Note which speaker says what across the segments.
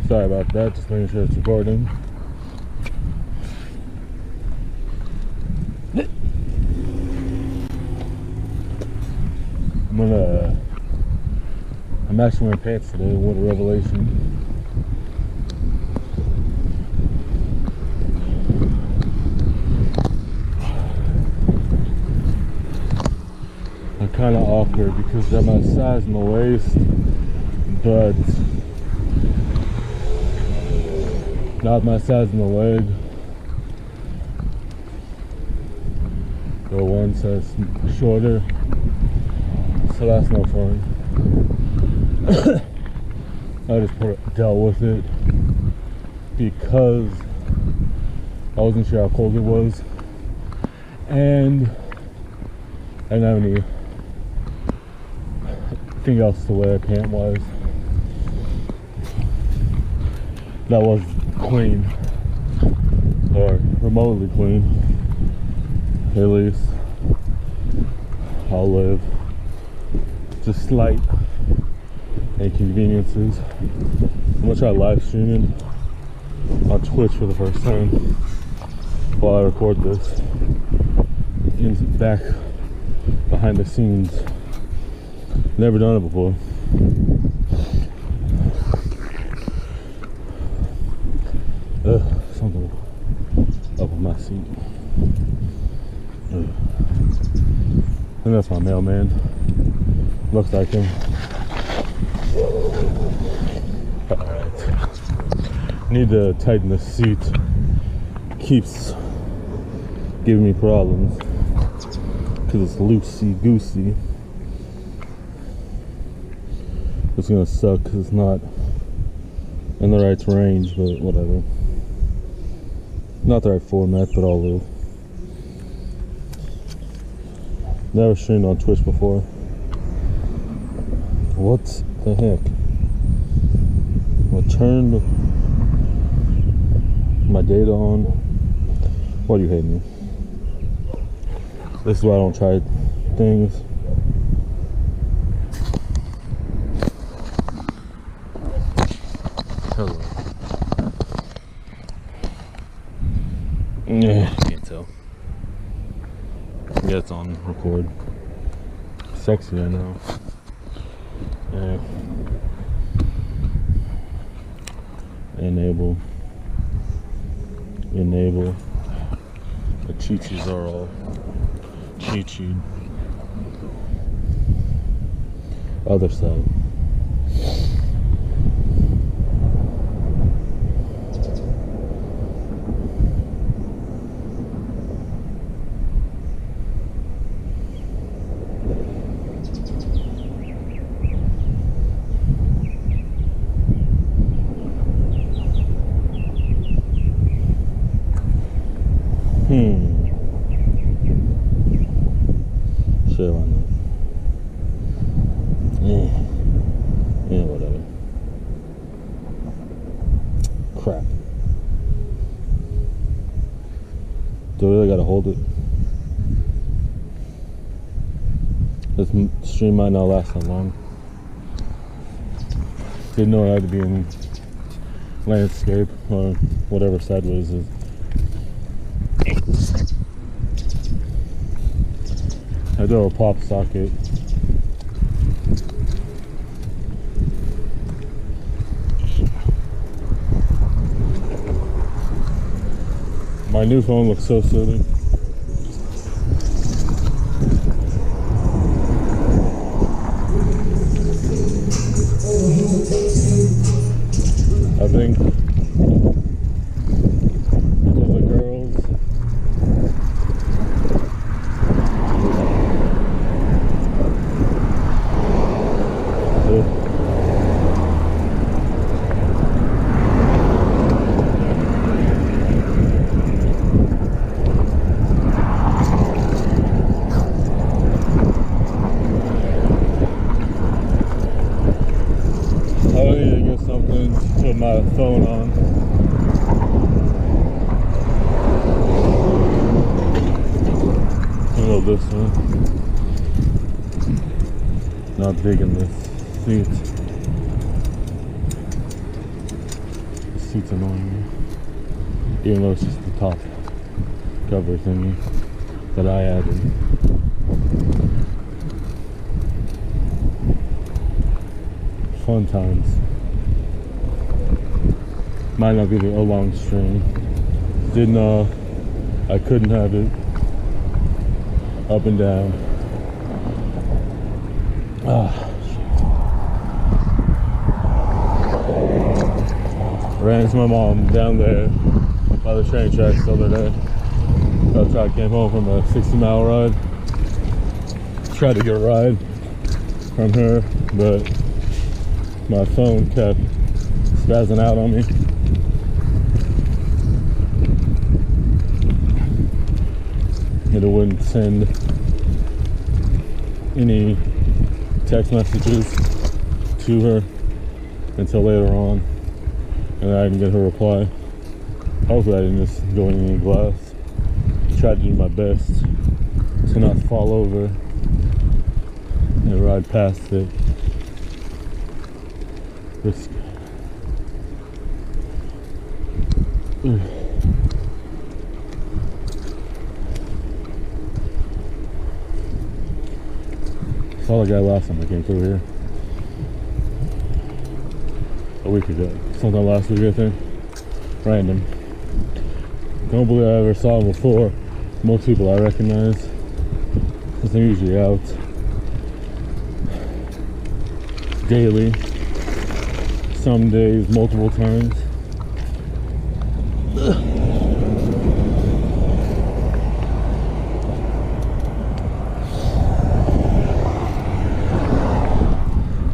Speaker 1: Sorry about that, just making sure it's recording. I'm actually wearing pants today. What a revelation. I'm kind of awkward because they're my size in the waist, but not my size in the leg. The one says shorter, so that's no fun. I just dealt with it because I wasn't sure how cold it was, and I didn't have anything else to wear pant-wise that was clean or remotely clean. At least I'll live. Just slight inconveniences. I'm gonna try live streaming on Twitch for the first time while I record this in back behind the scenes. Never done it before. Something up on my seat. And that's my mailman. Looks like him. Alright. Need to tighten the seat. Keeps giving me problems because it's loosey-goosey. It's gonna suck because it's not in the right range, but whatever. Not the right format, but I'll live. Never streamed on Twitch before. What the heck? I turned my data on. Why do you hate me? This is why I don't try things. Hello. Yeah, can't tell. Yeah, it's on record. Sexy, I know. Yeah. Enable. The chi-chis are all chi-chi. Other side. Sure, why not? Yeah, whatever. Crap. Do I really gotta hold it? This stream might not last that long. Didn't know I had to be in landscape or whatever sideways is. I do a pop socket. My new phone looks so silly. I think those are girls. Put my phone on. A little this one. Not big in this seat. seat's annoying me. Even though it's just the top cover thingy that I added. Fun times. Might not be a long stream. Didn't know I couldn't have it up and down. Ran into my mom down there by the train tracks the other day. After I came home from a 60-mile ride. Tried to get a ride from her, but my phone kept spazzing out on me. And it wouldn't send any text messages to her until later on. And I didn't get her reply. Hopefully I didn't just go in any glass. Tried to do my best to not fall over and ride past it. Risk. Saw the guy last time I came through here. A week ago. Sometime last week, I think. Random. Don't believe I ever saw him before. Most people I recognize, because they're usually out daily. Some days, multiple times.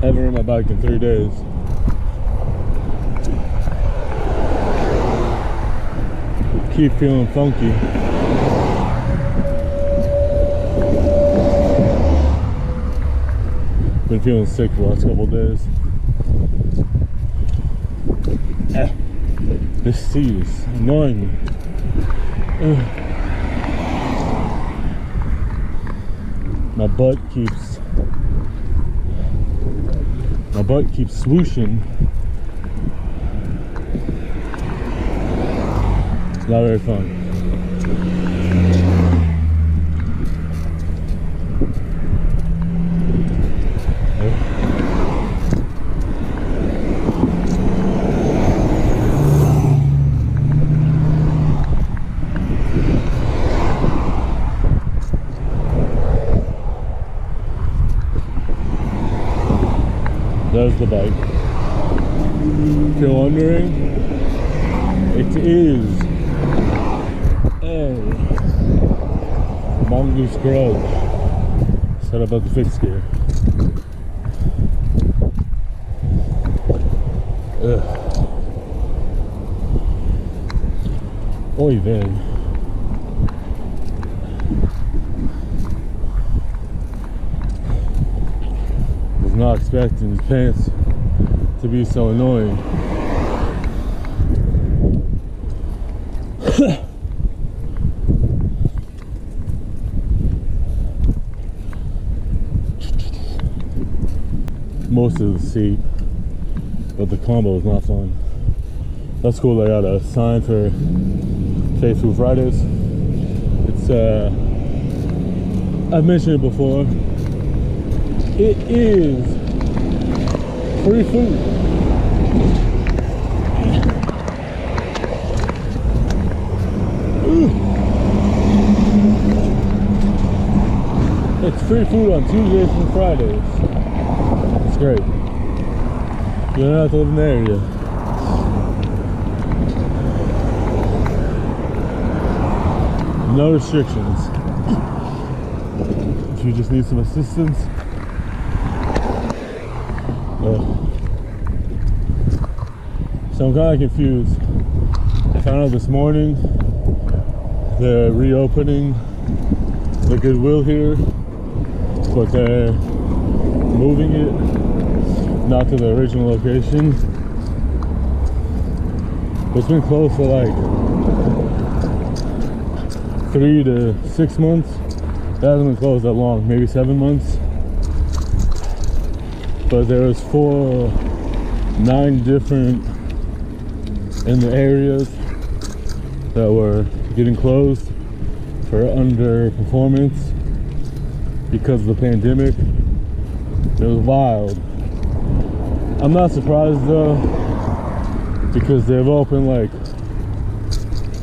Speaker 1: Haven't ridden my bike in 3 days. Keep feeling funky. Been feeling sick for the last couple of days. This seat is annoying me. My butt keeps swooshing. Not very fun. There's the bike. If you're wondering, it is a mongoose garage set up at the fixed gear. Oy vey. Was not expecting these pants to be so annoying. Most of the seat, but the combo is not fun. That's cool. I got a sign for Faithful Fridays. It's I've mentioned it before. It is free food. It's free food on Tuesdays and Fridays. It's great. You don't have to live in the area. No restrictions. If you just need some assistance. So I'm kind of confused. I found out this morning they're reopening the Goodwill here, but they're moving it not to the original location. It's been closed for like 3 to 6 months. It hasn't been closed that long, maybe 7 months. But there's 9 different in the areas that were getting closed for underperformance because of the pandemic. It was wild. I'm not surprised though, because they've opened like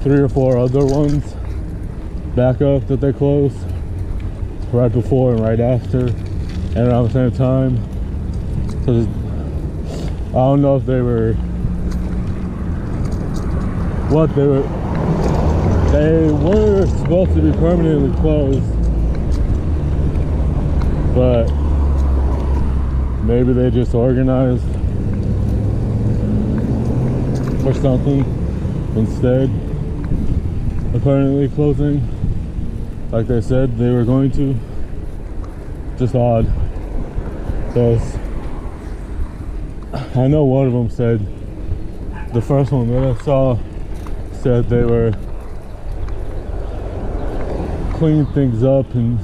Speaker 1: 3 or 4 other ones back up that they closed right before and right after and around the same time. So I don't know if they were what they were. They were supposed to be permanently closed, but maybe they just organized or something instead of permanently closing like they said they were going to. Just odd, because I know one of them said, the first one that I saw said they were cleaning things up and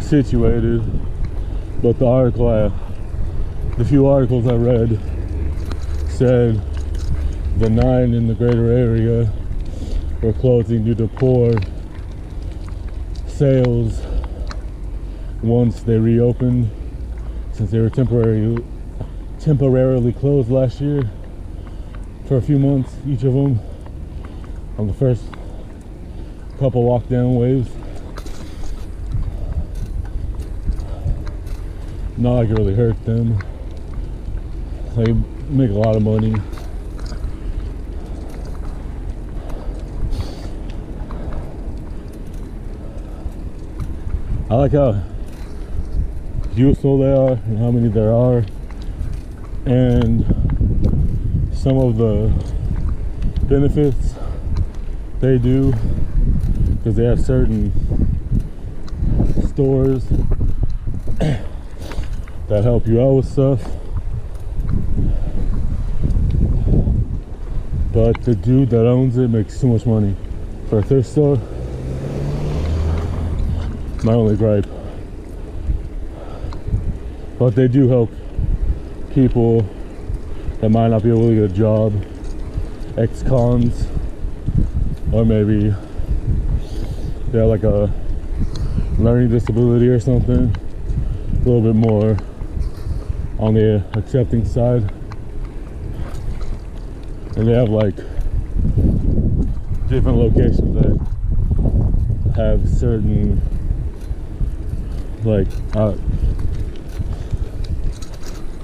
Speaker 1: situated, but the few articles I read said the 9 in the greater area were closing due to poor sales once they reopened, since they were temporarily closed last year for a few months, each of them, on the first couple lockdown waves. Not like it really hurt them. They make a lot of money. I like how useful they are and how many there are, and some of the benefits they do, because they have certain stores that help you out with stuff. But the dude that owns it makes too much money for a thrift store. My only gripe. But they do help people that might not be able to get a job, ex-cons, or maybe they have like a learning disability or something, a little bit more on the accepting side. And they have like different locations that have certain like I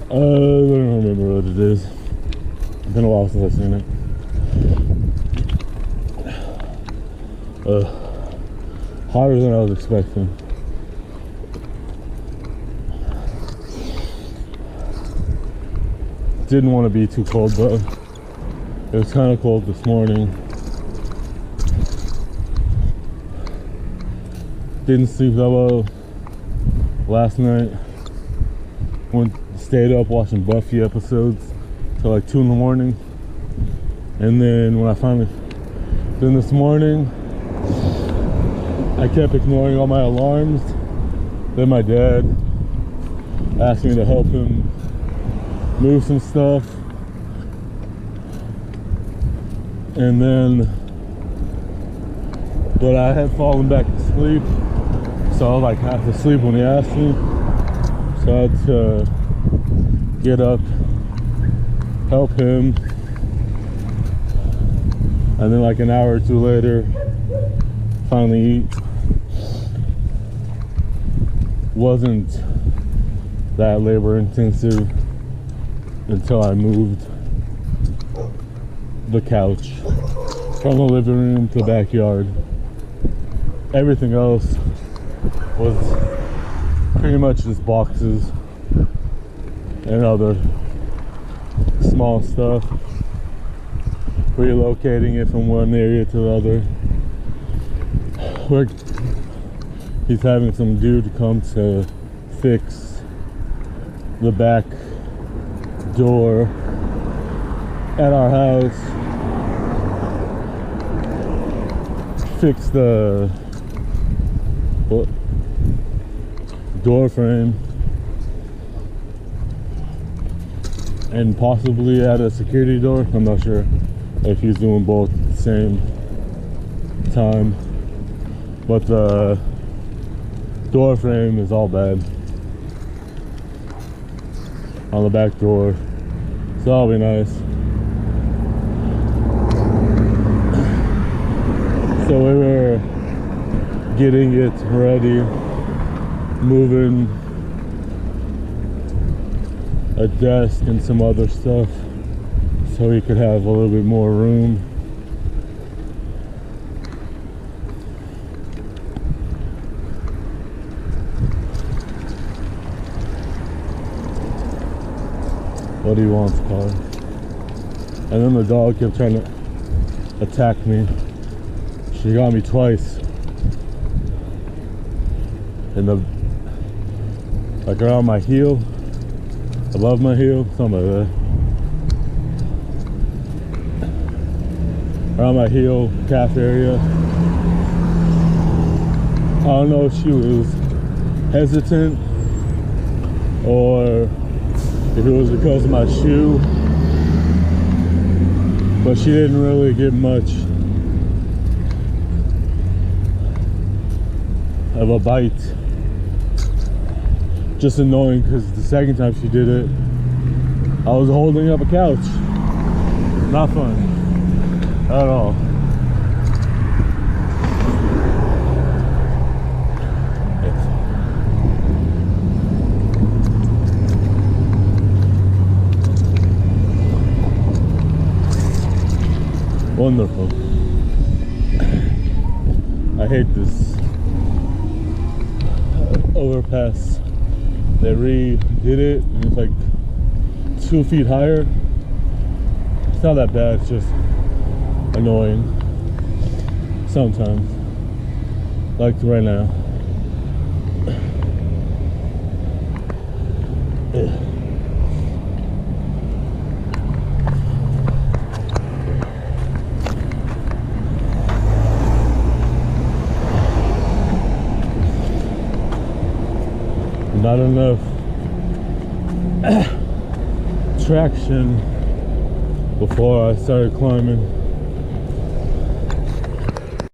Speaker 1: don't remember what it is. It's been a while since I've seen it. Hotter than I was expecting. Didn't want to be too cold though. It was kind of cold this morning. Didn't sleep that well last night. Stayed up watching Buffy episodes till like 2 in the morning. And then then this morning, I kept ignoring all my alarms. Then my dad asked me to help him move some stuff. And then, but I had fallen back to sleep. So I was like half asleep when he asked me. So I had to get up, help him. And then like an hour or 2 later, finally eat. Wasn't that labor intensive until I moved the couch from the living room to the backyard. Everything else was pretty much just boxes and other small stuff. Relocating it from one area to the other. He's having some dude come to fix the back door at our house. Fix the door frame and possibly add a security door. I'm not sure. if he's doing both at the same time. But the door frame is all bad on the back door, so that'll be nice. So we were getting it ready, moving a desk and some other stuff so we could have a little bit more room. What he wants, car. And then the dog kept trying to attack me. She got me twice. In the, like around my heel, above my heel, something like that. Around my heel, calf area. I don't know if she was hesitant or if it was because of my shoe, but she didn't really get much of a bite. Just annoying because the second time she did it, I was holding up a couch. Not fun at all. Wonderful. I hate this overpass. They redid it and it's like 2 feet higher. It's not that bad, it's just annoying sometimes, like right now. Not enough traction before I started climbing.